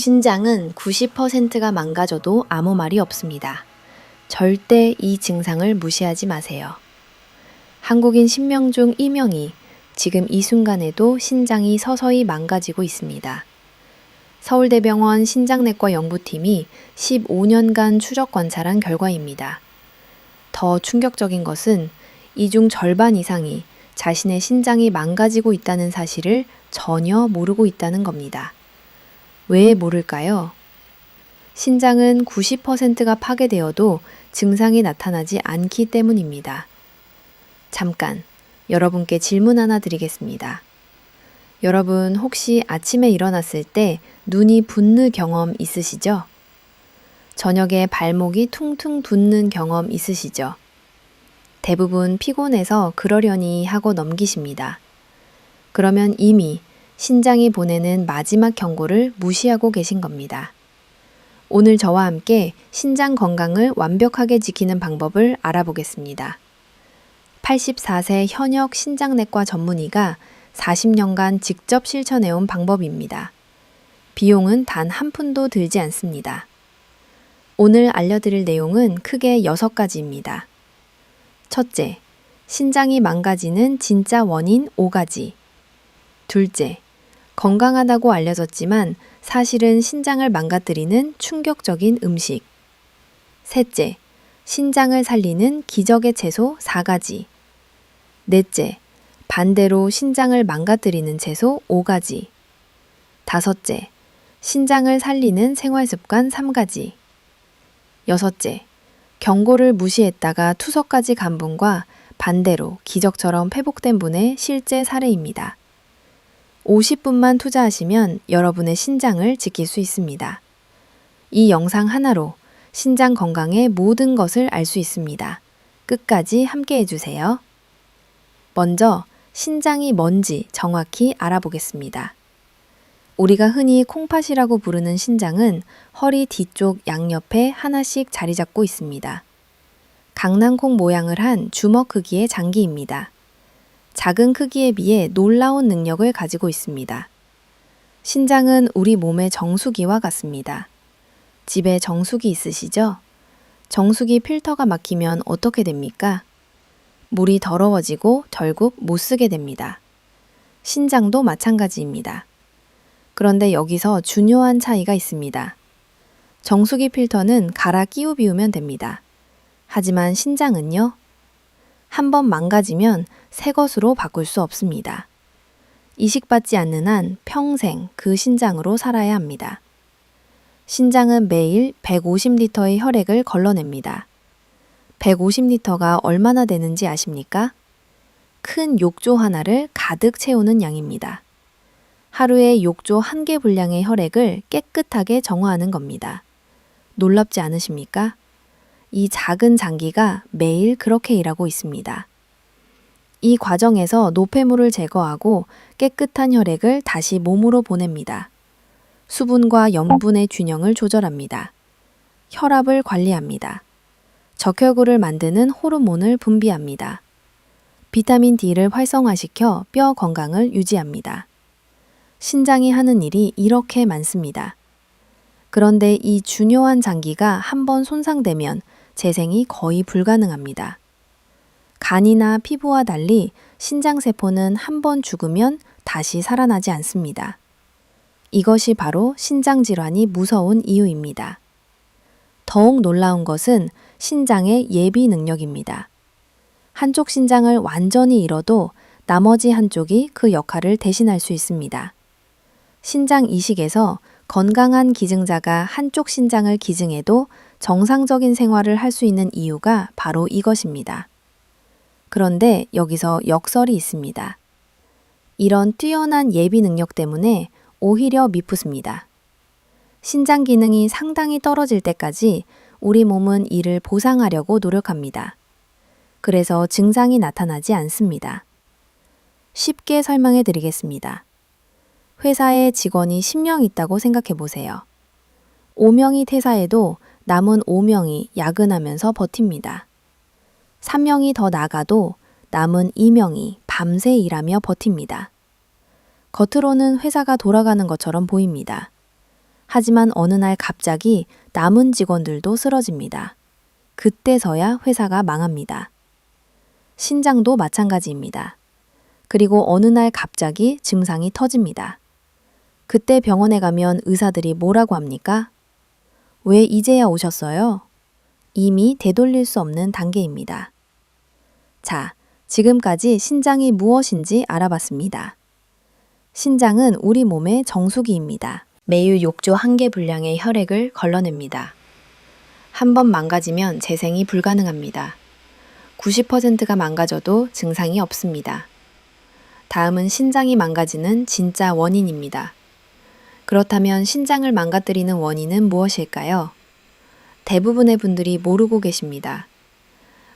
신장은 90%가 망가져도 아무 말이 없습니다. 절대 이 증상을 무시하지 마세요. 한국인 10명 중 2명이 지금 이 순간에도 신장이 서서히 망가지고 있습니다. 서울대병원 신장내과 연구팀이 15년간 추적 관찰한 결과입니다. 더 충격적인 것은 이 중 절반 이상이 자신의 신장이 망가지고 있다는 사실을 전혀 모르고 있다는 겁니다. 왜 모를까요? 신장은 90%가 파괴되어도 증상이 나타나지 않기 때문입니다. 잠깐, 여러분께 질문 하나 드리겠습니다. 여러분 혹시 아침에 일어났을 때 눈이 붓는 경험 있으시죠? 저녁에 발목이 퉁퉁 붓는 경험 있으시죠? 대부분 피곤해서 그러려니 하고 넘기십니다. 그러면 이미 신장이 보내는 마지막 경고를 무시하고 계신 겁니다. 오늘 저와 함께 신장 건강을 완벽하게 지키는 방법을 알아보겠습니다. 84세 현역 신장내과 전문의가 40년간 직접 실천해온 방법입니다. 비용은 단 한 푼도 들지 않습니다. 오늘 알려드릴 내용은 크게 6가지입니다. 첫째, 신장이 망가지는 진짜 원인 5가지. 둘째, 건강하다고 알려졌지만 사실은 신장을 망가뜨리는 충격적인 음식. 셋째, 신장을 살리는 기적의 채소 4가지. 넷째, 반대로 신장을 망가뜨리는 채소 5가지. 다섯째, 신장을 살리는 생활습관 3가지. 여섯째, 경고를 무시했다가 투석까지 간 분과 반대로 기적처럼 회복된 분의 실제 사례입니다. 50분만 투자하시면 여러분의 신장을 지킬 수 있습니다. 이 영상 하나로 신장 건강의 모든 것을 알 수 있습니다. 끝까지 함께 해주세요. 먼저 신장이 뭔지 정확히 알아보겠습니다. 우리가 흔히 콩팥이라고 부르는 신장은 허리 뒤쪽 양옆에 하나씩 자리 잡고 있습니다. 강낭콩 모양을 한 주먹 크기의 장기입니다. 작은 크기에 비해 놀라운 능력을 가지고 있습니다. 신장은 우리 몸의 정수기와 같습니다. 집에 정수기 있으시죠? 정수기 필터가 막히면 어떻게 됩니까? 물이 더러워지고 결국 못 쓰게 됩니다. 신장도 마찬가지입니다. 그런데 여기서 중요한 차이가 있습니다. 정수기 필터는 갈아 끼우 비우면 됩니다. 하지만 신장은요? 한번 망가지면 새 것으로 바꿀 수 없습니다. 이식받지 않는 한 평생 그 신장으로 살아야 합니다. 신장은 매일 150리터의 혈액을 걸러냅니다. 150리터가 얼마나 되는지 아십니까? 큰 욕조 하나를 가득 채우는 양입니다. 하루에 욕조 1개 분량의 혈액을 깨끗하게 정화하는 겁니다. 놀랍지 않으십니까? 이 작은 장기가 매일 그렇게 일하고 있습니다. 이 과정에서 노폐물을 제거하고 깨끗한 혈액을 다시 몸으로 보냅니다. 수분과 염분의 균형을 조절합니다. 혈압을 관리합니다. 적혈구를 만드는 호르몬을 분비합니다. 비타민 D를 활성화시켜 뼈 건강을 유지합니다. 신장이 하는 일이 이렇게 많습니다. 그런데 이 중요한 장기가 한번 손상되면 재생이 거의 불가능합니다. 간이나 피부와 달리 신장세포는 한번 죽으면 다시 살아나지 않습니다. 이것이 바로 신장질환이 무서운 이유입니다. 더욱 놀라운 것은 신장의 예비 능력입니다. 한쪽 신장을 완전히 잃어도 나머지 한쪽이 그 역할을 대신할 수 있습니다. 신장 이식에서 건강한 기증자가 한쪽 신장을 기증해도 정상적인 생활을 할 수 있는 이유가 바로 이것입니다. 그런데 여기서 역설이 있습니다. 이런 뛰어난 예비 능력 때문에 오히려 미프습니다. 신장 기능이 상당히 떨어질 때까지 우리 몸은 이를 보상하려고 노력합니다. 그래서 증상이 나타나지 않습니다. 쉽게 설명해 드리겠습니다. 회사에 직원이 10명 있다고 생각해 보세요. 5명이 퇴사해도 남은 5명이 야근하면서 버팁니다. 3명이 더 나가도 남은 2명이 밤새 일하며 버팁니다. 겉으로는 회사가 돌아가는 것처럼 보입니다. 하지만 어느 날 갑자기 남은 직원들도 쓰러집니다. 그때서야 회사가 망합니다. 신장도 마찬가지입니다. 그리고 어느 날 갑자기 증상이 터집니다. 그때 병원에 가면 의사들이 뭐라고 합니까? 왜 이제야 오셨어요? 이미 되돌릴 수 없는 단계입니다. 자, 지금까지 신장이 무엇인지 알아봤습니다. 신장은 우리 몸의 정수기입니다. 매일 욕조 1개 분량의 혈액을 걸러냅니다. 한 번 망가지면 재생이 불가능합니다. 90%가 망가져도 증상이 없습니다. 다음은 신장이 망가지는 진짜 원인입니다. 그렇다면 신장을 망가뜨리는 원인은 무엇일까요? 대부분의 분들이 모르고 계십니다.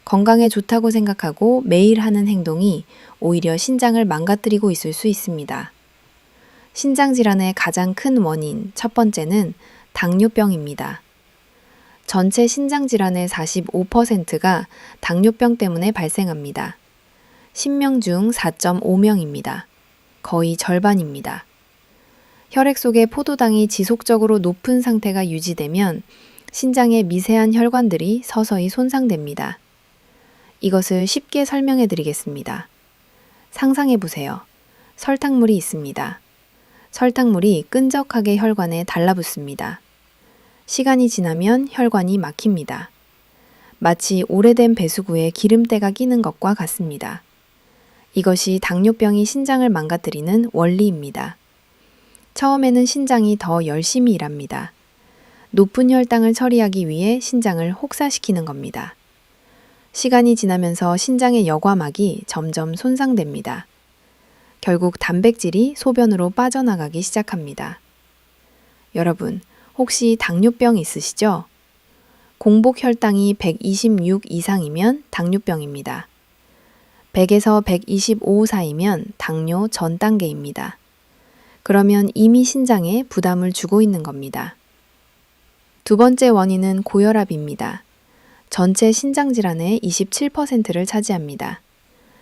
건강에 좋다고 생각하고 매일 하는 행동이 오히려 신장을 망가뜨리고 있을 수 있습니다. 신장 질환의 가장 큰 원인, 첫 번째는 당뇨병입니다. 전체 신장 질환의 45%가 당뇨병 때문에 발생합니다. 10명 중 4.5명입니다. 거의 절반입니다. 혈액 속의 포도당이 지속적으로 높은 상태가 유지되면 신장의 미세한 혈관들이 서서히 손상됩니다. 이것을 쉽게 설명해 드리겠습니다. 상상해 보세요. 설탕물이 있습니다. 설탕물이 끈적하게 혈관에 달라붙습니다. 시간이 지나면 혈관이 막힙니다. 마치 오래된 배수구에 기름때가 끼는 것과 같습니다. 이것이 당뇨병이 신장을 망가뜨리는 원리입니다. 처음에는 신장이 더 열심히 일합니다. 높은 혈당을 처리하기 위해 신장을 혹사시키는 겁니다. 시간이 지나면서 신장의 여과막이 점점 손상됩니다. 결국 단백질이 소변으로 빠져나가기 시작합니다. 여러분, 혹시 당뇨병 있으시죠? 공복 혈당이 126 이상이면 당뇨병입니다. 100에서 125 사이면 당뇨 전 단계입니다. 그러면 이미 신장에 부담을 주고 있는 겁니다. 두 번째 원인은 고혈압입니다. 전체 신장 질환의 27%를 차지합니다.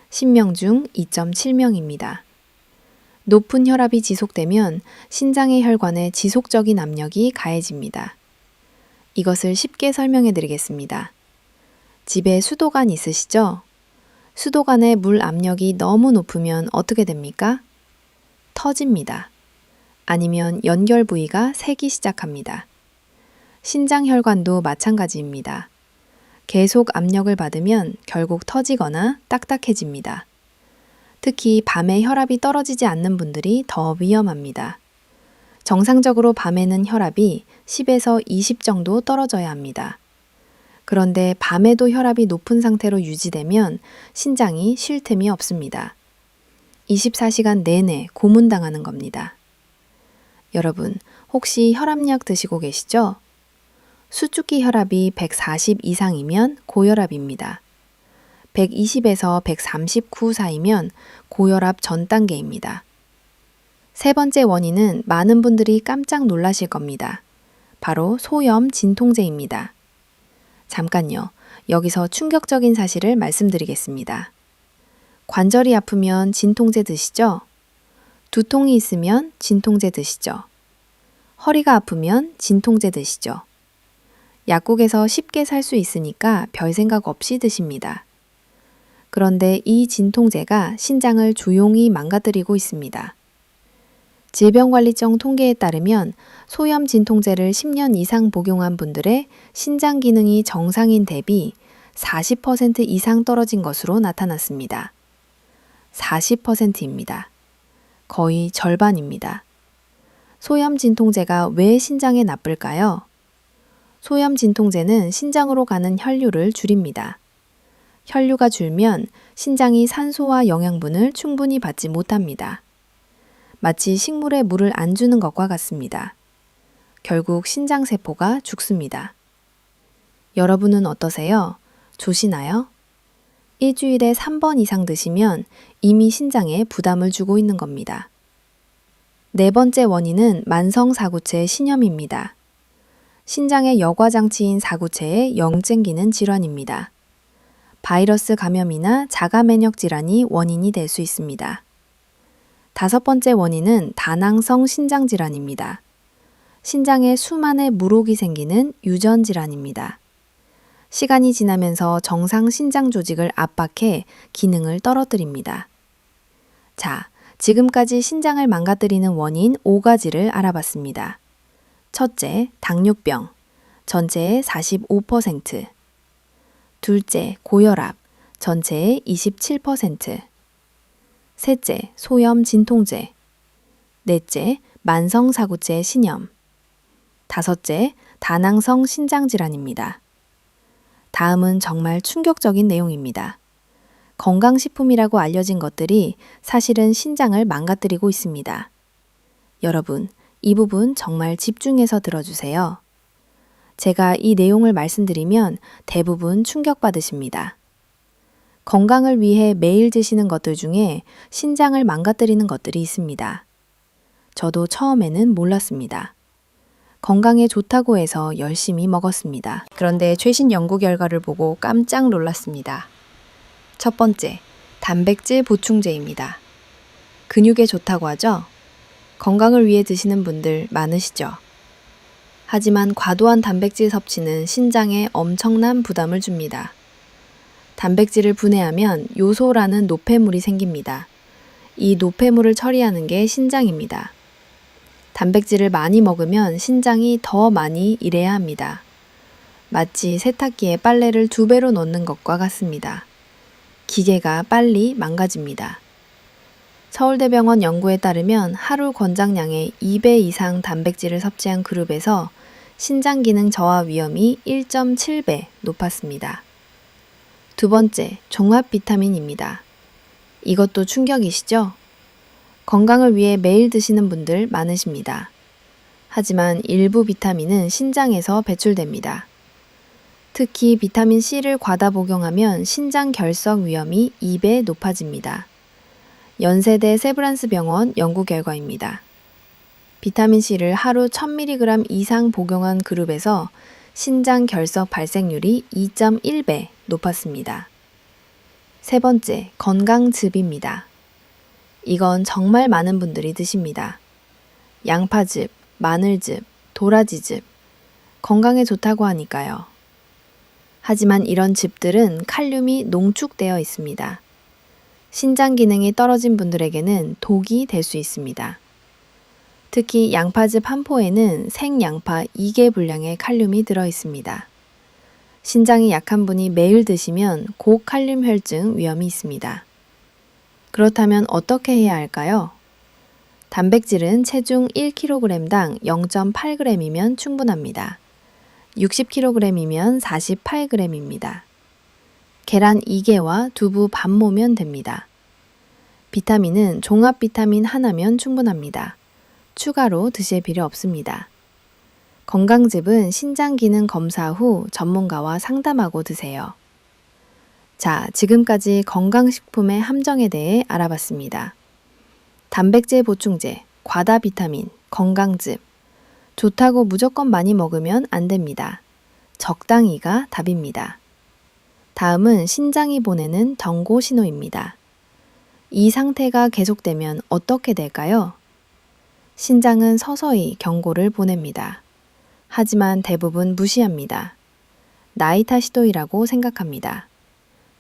10명 중 2.7명입니다. 높은 혈압이 지속되면 신장의 혈관에 지속적인 압력이 가해집니다. 이것을 쉽게 설명해 드리겠습니다. 집에 수도관 있으시죠? 수도관의 물 압력이 너무 높으면 어떻게 됩니까? 터집니다. 아니면 연결 부위가 새기 시작합니다. 신장 혈관도 마찬가지입니다. 계속 압력을 받으면 결국 터지거나 딱딱해집니다. 특히 밤에 혈압이 떨어지지 않는 분들이 더 위험합니다. 정상적으로 밤에는 혈압이 10에서 20 정도 떨어져야 합니다. 그런데 밤에도 혈압이 높은 상태로 유지되면 신장이 쉴 틈이 없습니다. 24시간 내내 고문당하는 겁니다. 여러분, 혹시 혈압약 드시고 계시죠? 수축기 혈압이 140 이상이면 고혈압입니다. 120에서 139 사이면 고혈압 전 단계입니다. 세 번째 원인은 많은 분들이 깜짝 놀라실 겁니다. 바로 소염 진통제입니다. 잠깐요. 여기서 충격적인 사실을 말씀드리겠습니다. 관절이 아프면 진통제 드시죠? 두통이 있으면 진통제 드시죠? 허리가 아프면 진통제 드시죠? 약국에서 쉽게 살 수 있으니까 별 생각 없이 드십니다. 그런데 이 진통제가 신장을 조용히 망가뜨리고 있습니다. 질병관리청 통계에 따르면 소염 진통제를 10년 이상 복용한 분들의 신장 기능이 정상인 대비 40% 이상 떨어진 것으로 나타났습니다. 40%입니다. 거의 절반입니다. 소염 진통제가 왜 신장에 나쁠까요? 소염 진통제는 신장으로 가는 혈류를 줄입니다. 혈류가 줄면 신장이 산소와 영양분을 충분히 받지 못합니다. 마치 식물에 물을 안 주는 것과 같습니다. 결국 신장세포가 죽습니다. 여러분은 어떠세요? 조시나요? 일주일에 3번 이상 드시면 이미 신장에 부담을 주고 있는 겁니다. 네 번째 원인은 만성사구체 신염입니다. 신장의 여과장치인 사구체에 영쟁기는 질환입니다. 바이러스 감염이나 자가면역 질환이 원인이 될 수 있습니다. 다섯 번째 원인은 다낭성 신장질환입니다. 신장에 수만의 물혹이 생기는 유전 질환입니다. 시간이 지나면서 정상 신장 조직을 압박해 기능을 떨어뜨립니다. 자, 지금까지 신장을 망가뜨리는 원인 5가지를 알아봤습니다. 첫째, 당뇨병, 전체의 45%. 둘째, 고혈압, 전체의 27%. 셋째, 소염 진통제. 넷째, 만성사구체 신염. 다섯째, 다낭성 신장질환입니다. 다음은 정말 충격적인 내용입니다. 건강식품이라고 알려진 것들이 사실은 신장을 망가뜨리고 있습니다. 여러분, 이 부분 정말 집중해서 들어주세요. 제가 이 내용을 말씀드리면 대부분 충격받으십니다. 건강을 위해 매일 드시는 것들 중에 신장을 망가뜨리는 것들이 있습니다. 저도 처음에는 몰랐습니다. 건강에 좋다고 해서 열심히 먹었습니다. 그런데 최신 연구 결과를 보고 깜짝 놀랐습니다. 첫 번째, 단백질 보충제입니다. 근육에 좋다고 하죠? 건강을 위해 드시는 분들 많으시죠? 하지만 과도한 단백질 섭취는 신장에 엄청난 부담을 줍니다. 단백질을 분해하면 요소라는 노폐물이 생깁니다. 이 노폐물을 처리하는 게 신장입니다. 단백질을 많이 먹으면 신장이 더 많이 일해야 합니다. 마치 세탁기에 빨래를 2배로 넣는 것과 같습니다. 기계가 빨리 망가집니다. 서울대병원 연구에 따르면 하루 권장량의 2배 이상 단백질을 섭취한 그룹에서 신장 기능 저하 위험이 1.7배 높았습니다. 두 번째, 종합 비타민입니다. 이것도 충격이시죠? 건강을 위해 매일 드시는 분들 많으십니다. 하지만 일부 비타민은 신장에서 배출됩니다. 특히 비타민 C를 과다 복용하면 신장 결석 위험이 2배 높아집니다. 연세대 세브란스 병원 연구 결과입니다. 비타민 C를 하루 1000mg 이상 복용한 그룹에서 신장 결석 발생률이 2.1배 높았습니다. 세 번째, 건강즙입니다. 이건 정말 많은 분들이 드십니다. 양파즙, 마늘즙, 도라지즙, 건강에 좋다고 하니까요. 하지만 이런 즙들은 칼륨이 농축되어 있습니다. 신장 기능이 떨어진 분들에게는 독이 될 수 있습니다. 특히 양파즙 한 포에는 생양파 2개 분량의 칼륨이 들어 있습니다. 신장이 약한 분이 매일 드시면 고칼륨 혈증 위험이 있습니다. 그렇다면 어떻게 해야 할까요? 단백질은 체중 1kg당 0.8g이면 충분합니다. 60kg이면 48g입니다. 계란 2개와 두부 반 모면 됩니다. 비타민은 종합 비타민 하나면 충분합니다. 추가로 드실 필요 없습니다. 건강즙은 신장 기능 검사 후 전문가와 상담하고 드세요. 자, 지금까지 건강식품의 함정에 대해 알아봤습니다. 단백질 보충제, 과다 비타민, 건강즙. 좋다고 무조건 많이 먹으면 안 됩니다. 적당히가 답입니다. 다음은 신장이 보내는 경고 신호입니다. 이 상태가 계속되면 어떻게 될까요? 신장은 서서히 경고를 보냅니다. 하지만 대부분 무시합니다. 나이 탓이도이라고 생각합니다.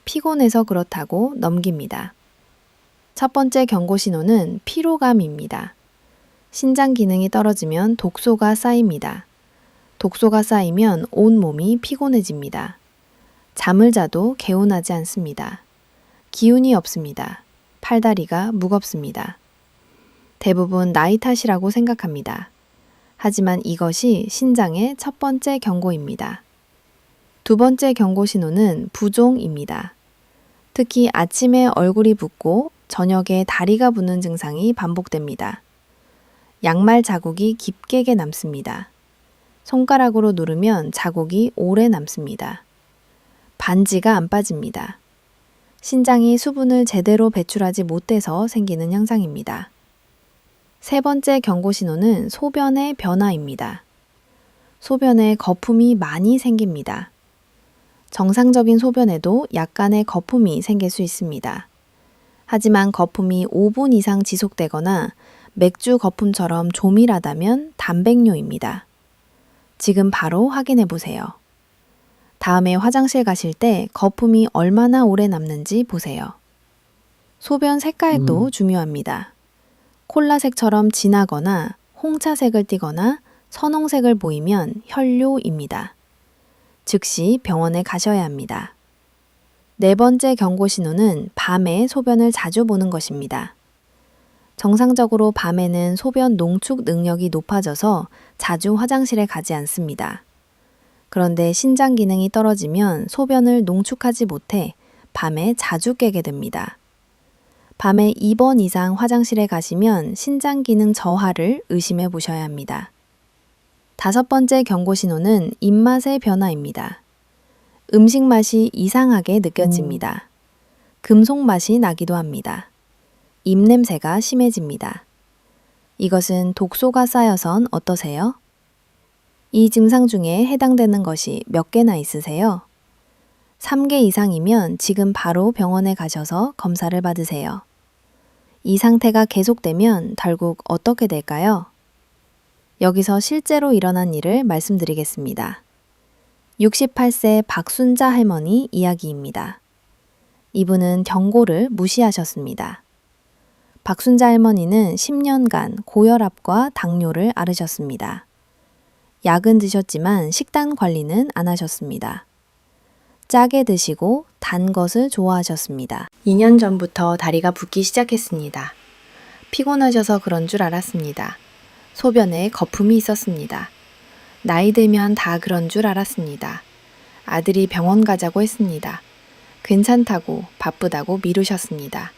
피곤해서 그렇다고 넘깁니다. 첫 번째 경고 신호는 피로감입니다. 신장 기능이 떨어지면 독소가 쌓입니다. 독소가 쌓이면 온 몸이 피곤해집니다. 잠을 자도 개운하지 않습니다. 기운이 없습니다. 팔다리가 무겁습니다. 대부분 나이 탓이라고 생각합니다. 하지만 이것이 신장의 첫 번째 경고입니다. 두 번째 경고 신호는 부종입니다. 특히 아침에 얼굴이 붓고 저녁에 다리가 붓는 증상이 반복됩니다. 양말 자국이 깊게 남습니다. 손가락으로 누르면 자국이 오래 남습니다. 반지가 안 빠집니다. 신장이 수분을 제대로 배출하지 못해서 생기는 현상입니다. 세 번째 경고 신호는 소변의 변화입니다. 소변에 거품이 많이 생깁니다. 정상적인 소변에도 약간의 거품이 생길 수 있습니다. 하지만 거품이 5분 이상 지속되거나 맥주 거품처럼 조밀하다면 단백뇨입니다. 지금 바로 확인해 보세요. 다음에 화장실 가실 때 거품이 얼마나 오래 남는지 보세요. 소변 색깔도 중요합니다. 콜라색처럼 진하거나 홍차색을 띠거나 선홍색을 보이면 혈뇨입니다. 즉시 병원에 가셔야 합니다. 네 번째 경고 신호는 밤에 소변을 자주 보는 것입니다. 정상적으로 밤에는 소변 농축 능력이 높아져서 자주 화장실에 가지 않습니다. 그런데 신장 기능이 떨어지면 소변을 농축하지 못해 밤에 자주 깨게 됩니다. 밤에 2번 이상 화장실에 가시면 신장 기능 저하를 의심해 보셔야 합니다. 다섯 번째 경고 신호는 입맛의 변화입니다. 음식 맛이 이상하게 느껴집니다. 금속 맛이 나기도 합니다. 입냄새가 심해집니다. 이것은 독소가 쌓여선 어떠세요? 이 증상 중에 해당되는 것이 몇 개나 있으세요? 3개 이상이면 지금 바로 병원에 가셔서 검사를 받으세요. 이 상태가 계속되면 결국 어떻게 될까요? 여기서 실제로 일어난 일을 말씀드리겠습니다. 68세 박순자 할머니 이야기입니다. 이분은 경고를 무시하셨습니다. 박순자 할머니는 10년간 고혈압과 당뇨를 앓으셨습니다. 약은 드셨지만 식단 관리는 안 하셨습니다. 짜게 드시고 단 것을 좋아하셨습니다. 2년 전부터 다리가 붓기 시작했습니다. 피곤하셔서 그런 줄 알았습니다. 소변에 거품이 있었습니다. 나이 들면 다 그런 줄 알았습니다. 아들이 병원 가자고 했습니다. 괜찮다고 바쁘다고 미루셨습니다.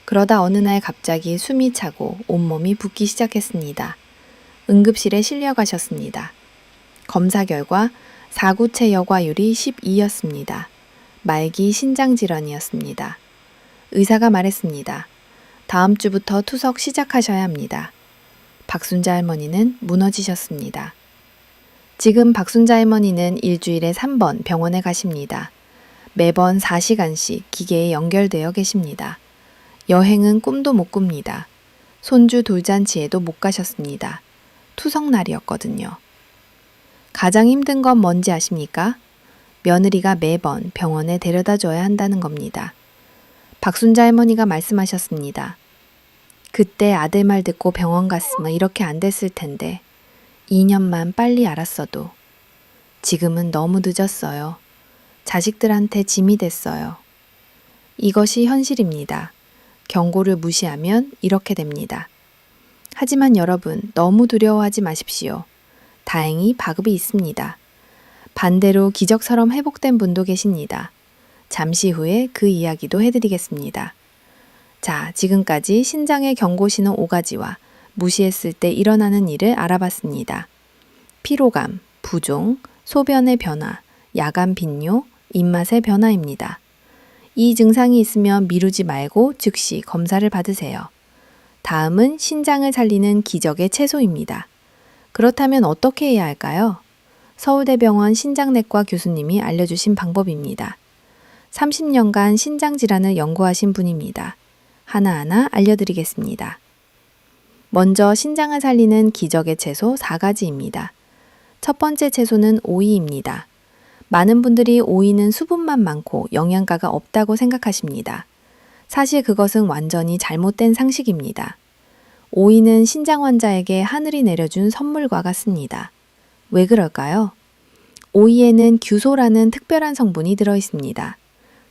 그러다 어느 날 갑자기 숨이 차고 온몸이 붓기 시작했습니다. 응급실에 실려가셨습니다. 검사 결과 4구체 여과율이 12였습니다. 말기 신장질환이었습니다. 의사가 말했습니다. 다음 주부터 투석 시작하셔야 합니다. 박순자 할머니는 무너지셨습니다. 지금 박순자 할머니는 일주일에 3번 병원에 가십니다. 매번 4시간씩 기계에 연결되어 계십니다. 여행은 꿈도 못 꿉니다. 손주 돌잔치에도 못 가셨습니다. 투석날이었거든요. 가장 힘든 건 뭔지 아십니까? 며느리가 매번 병원에 데려다 줘야 한다는 겁니다. 박순자 할머니가 말씀하셨습니다. 그때 아들 말 듣고 병원 갔으면 이렇게 안 됐을 텐데 2년만 빨리 알았어도 지금은 너무 늦었어요. 자식들한테 짐이 됐어요. 이것이 현실입니다. 경고를 무시하면 이렇게 됩니다. 하지만 여러분 너무 두려워하지 마십시오. 다행히 방법이 있습니다. 반대로 기적처럼 회복된 분도 계십니다. 잠시 후에 그 이야기도 해드리겠습니다. 자, 지금까지 신장의 경고신호 5가지와 무시했을 때 일어나는 일을 알아봤습니다. 피로감, 부종, 소변의 변화, 야간 빈뇨, 입맛의 변화입니다. 이 증상이 있으면 미루지 말고 즉시 검사를 받으세요. 다음은 신장을 살리는 기적의 채소입니다. 그렇다면 어떻게 해야 할까요? 서울대병원 신장내과 교수님이 알려주신 방법입니다. 30년간 신장질환을 연구하신 분입니다. 하나하나 알려드리겠습니다. 먼저 신장을 살리는 기적의 채소 4가지입니다. 첫 번째 채소는 오이입니다. 많은 분들이 오이는 수분만 많고 영양가가 없다고 생각하십니다. 사실 그것은 완전히 잘못된 상식입니다. 오이는 신장 환자에게 하늘이 내려준 선물과 같습니다. 왜 그럴까요? 오이에는 규소라는 특별한 성분이 들어 있습니다.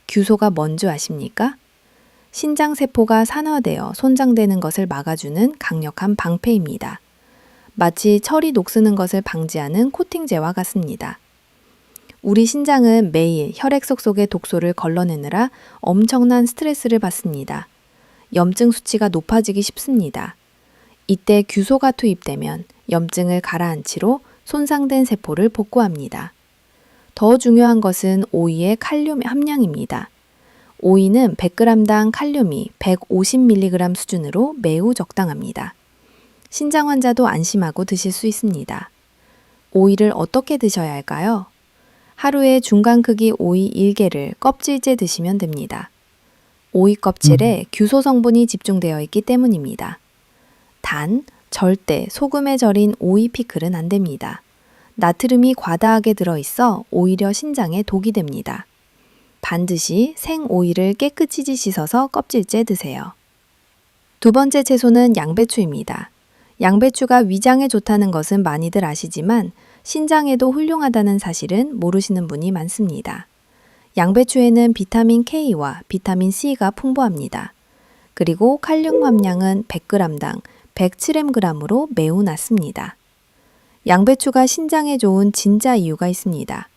규소가 뭔지 아십니까? 신장세포가 산화되어 손상되는 것을 막아주는 강력한 방패입니다. 마치 철이 녹쓰는 것을 방지하는 코팅제와 같습니다. 우리 신장은 매일 혈액속 속의 독소를 걸러내느라 엄청난 스트레스를 받습니다. 염증 수치가 높아지기 쉽습니다. 이때 규소가 투입되면 염증을 가라앉히로 손상된 세포를 복구합니다. 더 중요한 것은 오이의 칼륨 함량입니다. 오이는 100g당 칼륨이 150mg 수준으로 매우 적당합니다. 신장 환자도 안심하고 드실 수 있습니다. 오이를 어떻게 드셔야 할까요? 하루에 중간 크기 오이 1개를 껍질째 드시면 됩니다. 오이 껍질에 규소 성분이 집중되어 있기 때문입니다. 단, 절대 소금에 절인 오이 피클은 안 됩니다. 나트륨이 과다하게 들어있어 오히려 신장에 독이 됩니다. 반드시 생 오이를 깨끗이 씻어서 껍질째 드세요. 두 번째 채소는 양배추입니다. 양배추가 위장에 좋다는 것은 많이들 아시지만 신장에도 훌륭하다는 사실은 모르시는 분이 많습니다. 양배추에는 비타민 K와 비타민 C가 풍부합니다. 그리고 칼륨 함량은 100g당 107mg으로 매우 낮습니다. 양배추가 신장에 좋은 진짜 이유가 있습니다.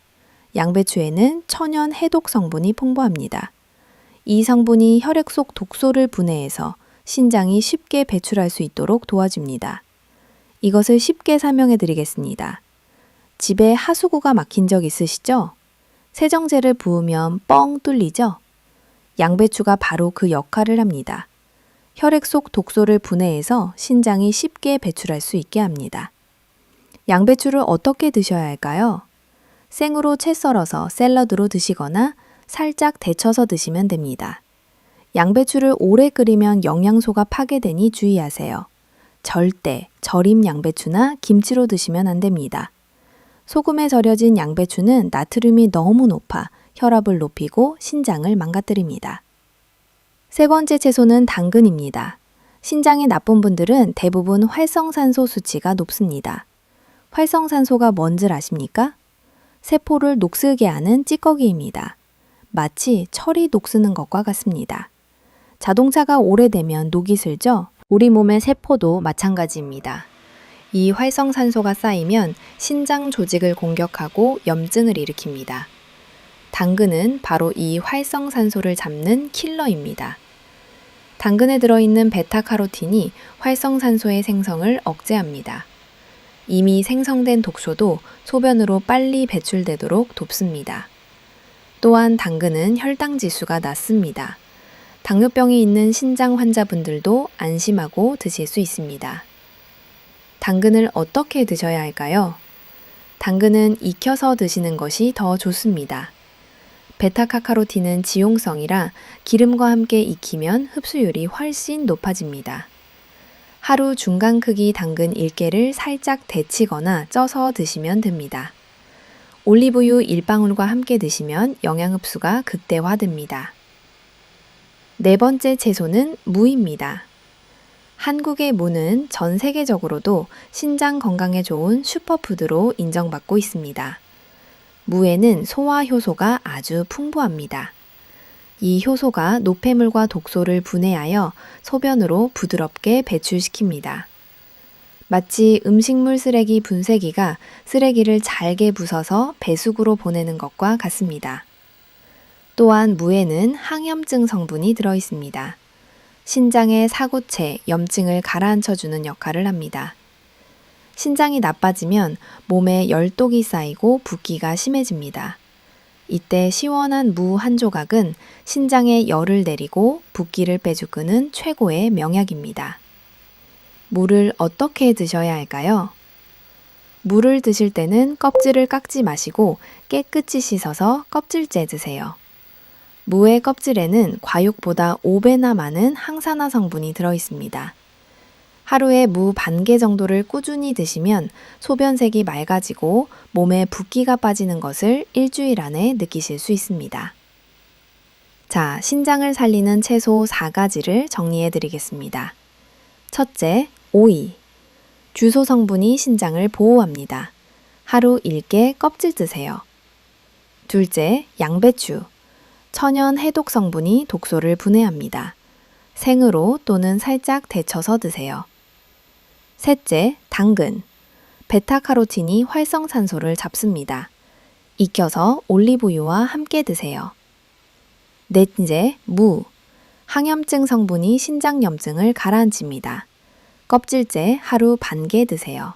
양배추에는 천연 해독 성분이 풍부합니다. 이 성분이 혈액 속 독소를 분해해서 신장이 쉽게 배출할 수 있도록 도와줍니다. 이것을 쉽게 설명해 드리겠습니다. 집에 하수구가 막힌 적 있으시죠? 세정제를 부으면 뻥 뚫리죠? 양배추가 바로 그 역할을 합니다. 혈액 속 독소를 분해해서 신장이 쉽게 배출할 수 있게 합니다. 양배추를 어떻게 드셔야 할까요? 생으로 채 썰어서 샐러드로 드시거나 살짝 데쳐서 드시면 됩니다. 양배추를 오래 끓이면 영양소가 파괴되니 주의하세요. 절대 절임 양배추나 김치로 드시면 안 됩니다. 소금에 절여진 양배추는 나트륨이 너무 높아 혈압을 높이고 신장을 망가뜨립니다. 세 번째 채소는 당근입니다. 신장이 나쁜 분들은 대부분 활성산소 수치가 높습니다. 활성산소가 뭔지 아십니까? 세포를 녹슬게 하는 찌꺼기입니다. 마치 철이 녹쓰는 것과 같습니다. 자동차가 오래되면 녹이 슬죠? 우리 몸의 세포도 마찬가지입니다. 이 활성산소가 쌓이면 신장 조직을 공격하고 염증을 일으킵니다. 당근은 바로 이 활성산소를 잡는 킬러입니다. 당근에 들어있는 베타카로틴이 활성산소의 생성을 억제합니다. 이미 생성된 독소도 소변으로 빨리 배출되도록 돕습니다. 또한 당근은 혈당 지수가 낮습니다. 당뇨병이 있는 신장 환자분들도 안심하고 드실 수 있습니다. 당근을 어떻게 드셔야 할까요? 당근은 익혀서 드시는 것이 더 좋습니다. 베타카카로틴은 지용성이라 기름과 함께 익히면 흡수율이 훨씬 높아집니다. 하루 중간 크기 당근 1개를 살짝 데치거나 쪄서 드시면 됩니다. 올리브유 1방울과 함께 드시면 영양 흡수가 극대화됩니다. 네 번째 채소는 무입니다. 한국의 무는 전 세계적으로도 신장 건강에 좋은 슈퍼푸드로 인정받고 있습니다. 무에는 소화 효소가 아주 풍부합니다. 이 효소가 노폐물과 독소를 분해하여 소변으로 부드럽게 배출시킵니다. 마치 음식물 쓰레기 분쇄기가 쓰레기를 잘게 부숴서 배수구로 보내는 것과 같습니다. 또한 무에는 항염증 성분이 들어있습니다. 신장의 사고체, 염증을 가라앉혀주는 역할을 합니다. 신장이 나빠지면 몸에 열독이 쌓이고 붓기가 심해집니다. 이때 시원한 무 한 조각은 신장에 열을 내리고 붓기를 빼주는 최고의 명약입니다. 무를 어떻게 드셔야 할까요? 무를 드실 때는 껍질을 깎지 마시고 깨끗이 씻어서 껍질째 드세요. 무의 껍질에는 과육보다 5배나 많은 항산화 성분이 들어있습니다. 하루에 무 반 개 정도를 꾸준히 드시면 소변색이 맑아지고 몸에 붓기가 빠지는 것을 일주일 안에 느끼실 수 있습니다. 자, 신장을 살리는 채소 4가지를 정리해 드리겠습니다. 첫째, 오이. 주소 성분이 신장을 보호합니다. 하루 1개 껍질 드세요. 둘째, 양배추. 천연 해독 성분이 독소를 분해합니다. 생으로 또는 살짝 데쳐서 드세요. 셋째, 당근. 베타카로틴이 활성산소를 잡습니다. 익혀서 올리브유와 함께 드세요. 넷째, 무. 항염증 성분이 신장염증을 가라앉힙니다. 껍질째 하루 반 개 드세요.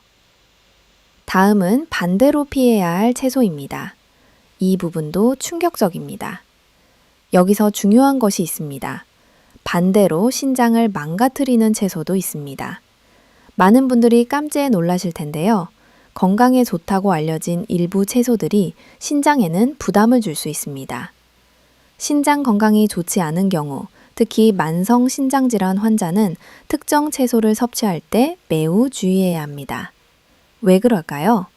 다음은 반대로 피해야 할 채소입니다. 이 부분도 충격적입니다. 여기서 중요한 것이 있습니다. 반대로 신장을 망가뜨리는 채소도 있습니다. 많은 분들이 깜짝 놀라실 텐데요. 건강에 좋다고 알려진 일부 채소들이 신장에는 부담을 줄 수 있습니다. 신장 건강이 좋지 않은 경우 특히 만성 신장질환 환자는 특정 채소를 섭취할 때 매우 주의해야 합니다. 왜 그럴까요?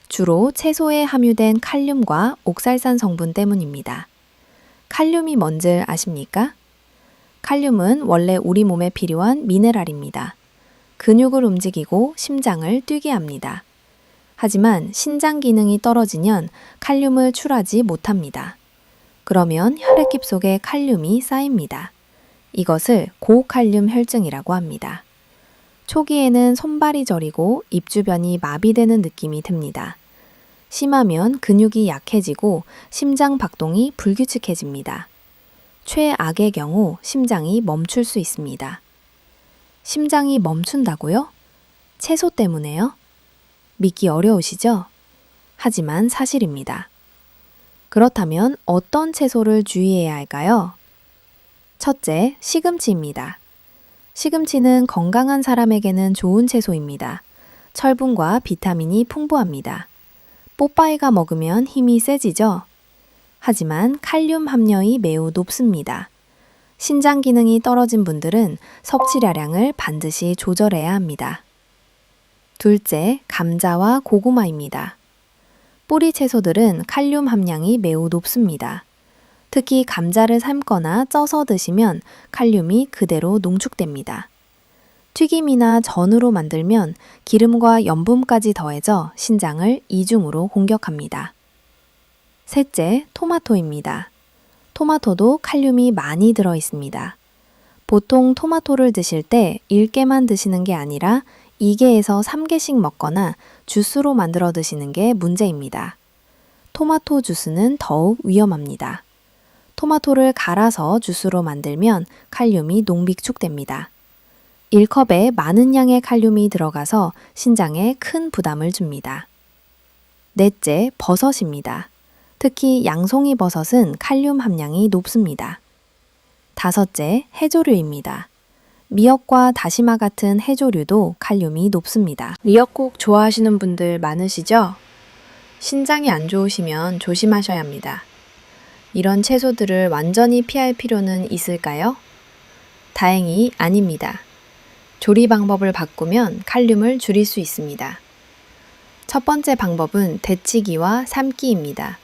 주로 채소에 함유된 칼륨과 옥살산 성분 때문입니다. 칼륨이 뭔지 아십니까? 칼륨은 원래 우리 몸에 필요한 미네랄입니다. 근육을 움직이고 심장을 뛰게 합니다. 하지만 신장 기능이 떨어지면 칼륨을 출하지 못합니다. 그러면 혈액 속에 칼륨이 쌓입니다. 이것을 고칼륨 혈증이라고 합니다. 초기에는 손발이 저리고 입 주변이 마비되는 느낌이 듭니다. 심하면 근육이 약해지고 심장 박동이 불규칙해집니다. 최악의 경우 심장이 멈출 수 있습니다. 심장이 멈춘다고요? 채소 때문에요? 믿기 어려우시죠? 하지만 사실입니다. 그렇다면 어떤 채소를 주의해야 할까요? 첫째, 시금치입니다. 시금치는 건강한 사람에게는 좋은 채소입니다. 철분과 비타민이 풍부합니다. 뽀빠이가 먹으면 힘이 세지죠? 하지만 칼륨 함량이 매우 높습니다. 신장 기능이 떨어진 분들은 섭취량을 반드시 조절해야 합니다. 둘째, 감자와 고구마입니다. 뿌리 채소들은 칼륨 함량이 매우 높습니다. 특히 감자를 삶거나 쪄서 드시면 칼륨이 그대로 농축됩니다. 튀김이나 전으로 만들면 기름과 염분까지 더해져 신장을 이중으로 공격합니다. 셋째, 토마토입니다. 토마토도 칼륨이 많이 들어 있습니다. 보통 토마토를 드실 때 1개만 드시는 게 아니라 2개에서 3개씩 먹거나 주스로 만들어 드시는 게 문제입니다. 토마토 주스는 더욱 위험합니다. 토마토를 갈아서 주스로 만들면 칼륨이 농비축됩니다. 1컵에 많은 양의 칼륨이 들어가서 신장에 큰 부담을 줍니다. 넷째, 버섯입니다. 특히 양송이 버섯은 칼륨 함량이 높습니다. 다섯째, 해조류입니다. 미역과 다시마 같은 해조류도 칼륨이 높습니다. 미역국 좋아하시는 분들 많으시죠? 신장이 안 좋으시면 조심하셔야 합니다. 이런 채소들을 완전히 피할 필요는 있을까요? 다행히 아닙니다. 조리 방법을 바꾸면 칼륨을 줄일 수 있습니다. 첫 번째 방법은 데치기와 삶기입니다.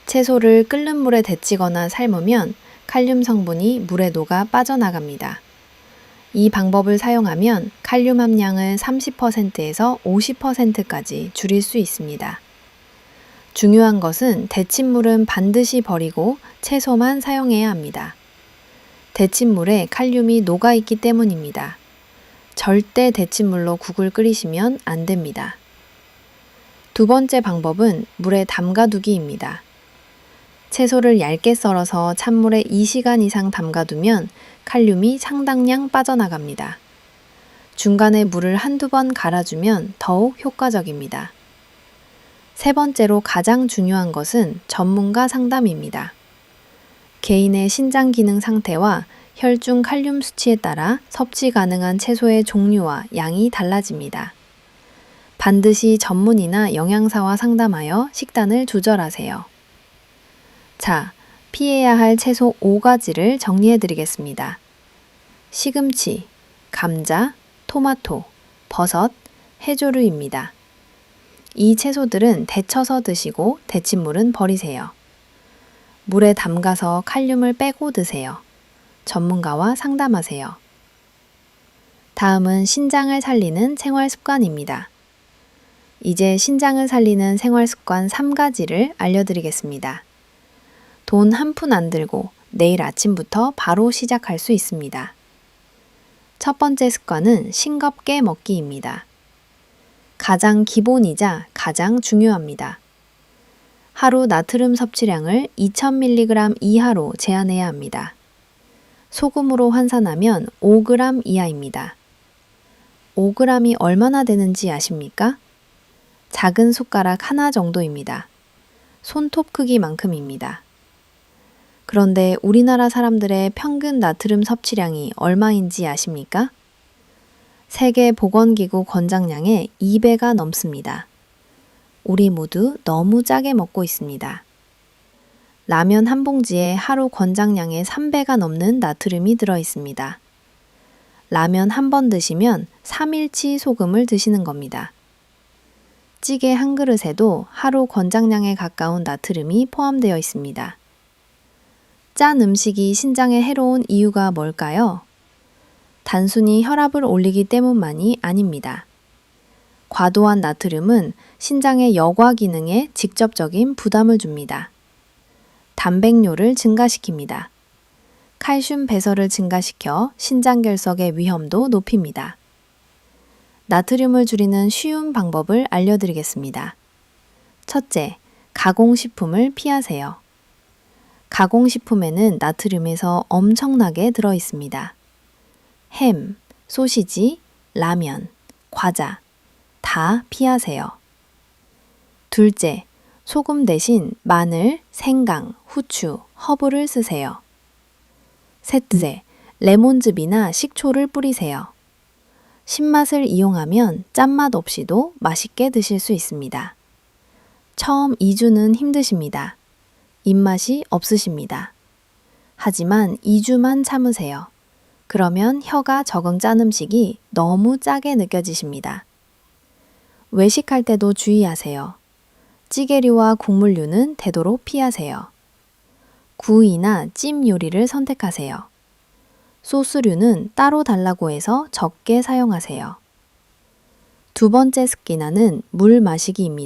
채소를 끓는 물에 데치거나 삶으면 칼륨 성분이 물에 녹아 빠져나갑니다. 이 방법을 사용하면 칼륨 함량을 30%에서 50%까지 줄일 수 있습니다. 중요한 것은 데친 물은 반드시 버리고 채소만 사용해야 합니다. 데친 물에 칼륨이 녹아있기 때문입니다. 절대 데친 물로 국을 끓이시면 안 됩니다. 두 번째 방법은 물에 담가두기입니다. 채소를 얇게 썰어서 찬물에 2시간 이상 담가두면 칼륨이 상당량 빠져나갑니다. 중간에 물을 한두 번 갈아주면 더욱 효과적입니다. 세 번째로 가장 중요한 것은 전문가 상담입니다. 개인의 신장 기능 상태와 혈중 칼륨 수치에 따라 섭취 가능한 채소의 종류와 양이 달라집니다. 반드시 전문의나 영양사와 상담하여 식단을 조절하세요. 자, 피해야 할 채소 5가지를 정리해 드리겠습니다. 시금치, 감자, 토마토, 버섯, 해조류입니다. 이 채소들은 데쳐서 드시고 데친 물은 버리세요. 물에 담가서 칼륨을 빼고 드세요. 전문가와 상담하세요. 다음은 신장을 살리는 생활 습관입니다. 이제 신장을 살리는 생활 습관 3가지를 알려드리겠습니다. 돈 한 푼 안 들고 내일 아침부터 바로 시작할 수 있습니다. 첫 번째 습관은 싱겁게 먹기입니다. 가장 기본이자 가장 중요합니다. 하루 나트륨 섭취량을 2000mg 이하로 제한해야 합니다. 소금으로 환산하면 5g 이하입니다. 5g이 얼마나 되는지 아십니까? 작은 숟가락 하나 정도입니다. 손톱 크기만큼입니다. 그런데 우리나라 사람들의 평균 나트륨 섭취량이 얼마인지 아십니까? 세계보건기구 권장량의 2배가 넘습니다. 우리 모두 너무 짜게 먹고 있습니다. 라면 한 봉지에 하루 권장량의 3배가 넘는 나트륨이 들어 있습니다. 라면 한 번 드시면 3일치 소금을 드시는 겁니다. 찌개 한 그릇에도 하루 권장량에 가까운 나트륨이 포함되어 있습니다. 짠 음식이 신장에 해로운 이유가 뭘까요? 단순히 혈압을 올리기 때문만이 아닙니다. 과도한 나트륨은 신장의 여과 기능에 직접적인 부담을 줍니다. 단백뇨를 증가시킵니다. 칼슘 배설을 증가시켜 신장결석의 위험도 높입니다. 나트륨을 줄이는 쉬운 방법을 알려드리겠습니다. 첫째, 가공식품을 피하세요. 가공식품에는 나트륨에서 엄청나게 들어 있습니다. 햄, 소시지, 라면, 과자, 다 피하세요. 둘째, 소금 대신 마늘, 생강, 후추, 허브를 쓰세요. 셋째, 레몬즙이나 식초를 뿌리세요. 신맛을 이용하면 짠맛 없이도 맛있게 드실 수 있습니다. 처음 2주는 힘드십니다. 입맛이 없으십니다. 하지만 2주만 참으세요. 그러면 혀가 적응 짠 음식이 너무 짜게 느껴지십니다. 외식할 때도 주의하세요. 찌개류와 국물류는 되도록 피하세요. 구이나 찜 요리를 선택하세요. 소스류는 따로 달라고 해서 적게 사용하세요. 두 번째 습기나는 물 마시기입니다.